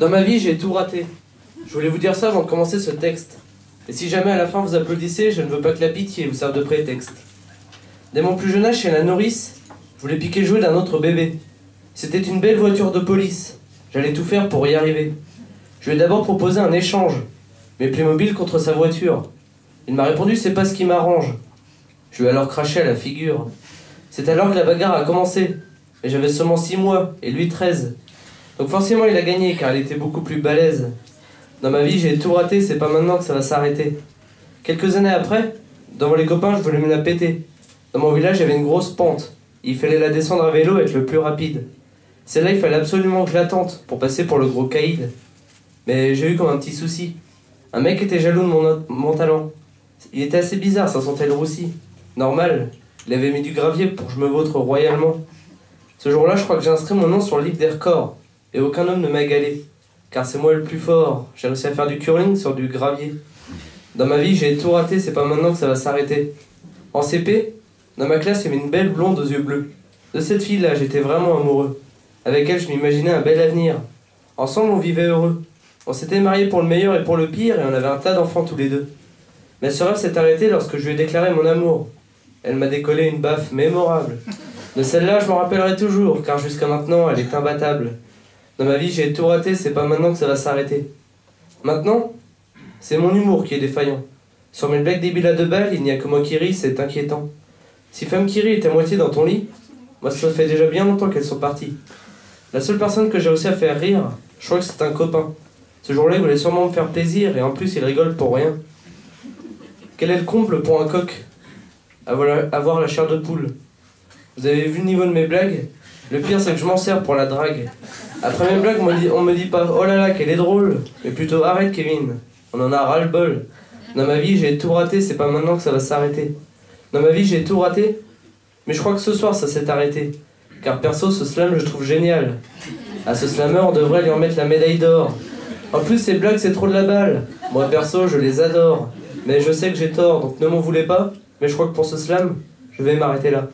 Dans ma vie, j'ai tout raté. Je voulais vous dire ça avant de commencer ce texte. Et si jamais à la fin vous applaudissez, je ne veux pas que la pitié vous serve de prétexte. Dès mon plus jeune âge, chez la nourrice, je voulais piquer le jouet d'un autre bébé. C'était une belle voiture de police. J'allais tout faire pour y arriver. Je lui ai d'abord proposé un échange, mes Playmobil contre sa voiture. Il m'a répondu « c'est pas ce qui m'arrange ». Je lui ai alors craché à la figure. C'est alors que la bagarre a commencé. Mais j'avais seulement 6 mois, et lui 13. Donc forcément il a gagné, car il était beaucoup plus balèze. Dans ma vie, j'ai tout raté, c'est pas maintenant que ça va s'arrêter. Quelques années après, devant les copains, je voulais me la péter. Dans mon village, il y avait une grosse pente. Il fallait la descendre à vélo et être le plus rapide. Celle-là, il fallait absolument que je la tente pour passer pour le gros caïd. Mais j'ai eu comme un petit souci. Un mec était jaloux de mon talent. Il était assez bizarre, ça sentait le roussi. Normal, il avait mis du gravier pour que je me vautre royalement. Ce jour-là, je crois que j'ai inscrit mon nom sur le livre des records. Et aucun homme ne m'a égalé. Car c'est moi le plus fort. J'ai réussi à faire du curling sur du gravier. Dans ma vie, j'ai tout raté, c'est pas maintenant que ça va s'arrêter. En CP, dans ma classe, il y avait une belle blonde aux yeux bleus. De cette fille-là, j'étais vraiment amoureux. Avec elle, je m'imaginais un bel avenir. Ensemble, on vivait heureux. On s'était mariés pour le meilleur et pour le pire, et on avait un tas d'enfants tous les deux. Mais ce rêve s'est arrêté lorsque je lui ai déclaré mon amour. Elle m'a décollé une baffe mémorable. De celle-là, je m'en rappellerai toujours, car jusqu'à maintenant, elle est imbattable. Dans ma vie, j'ai tout raté, c'est pas maintenant que ça va s'arrêter. Maintenant, c'est mon humour qui est défaillant. Sur mes blagues débiles à 2 balles, il n'y a que moi qui ris, c'est inquiétant. Si Femme qui rit est à moitié dans ton lit, moi ça fait déjà bien longtemps qu'elles sont parties. La seule personne que j'ai réussi à faire rire, je crois que c'est un copain. Ce jour-là, il voulait sûrement me faire plaisir, et en plus, il rigole pour rien. Quel est le comble pour un coq? Avoir la chair de poule. Vous avez vu le niveau de mes blagues? Le pire, c'est que je m'en sers pour la drague. Après mes blagues, on me dit pas « Oh là là, qu'elle est drôle !» mais plutôt « Arrête, Kevin, on en a ras-le-bol. » Dans ma vie, j'ai tout raté, c'est pas maintenant que ça va s'arrêter. Dans ma vie, j'ai tout raté, mais je crois que ce soir, ça s'est arrêté. Car perso, ce slam, je trouve génial. À ce slammer, on devrait lui remettre la médaille d'or. En plus, ces blagues, c'est trop de la balle. Moi, perso, je les adore. Mais je sais que j'ai tort, donc ne m'en voulez pas. Mais je crois que pour ce slam, je vais m'arrêter là.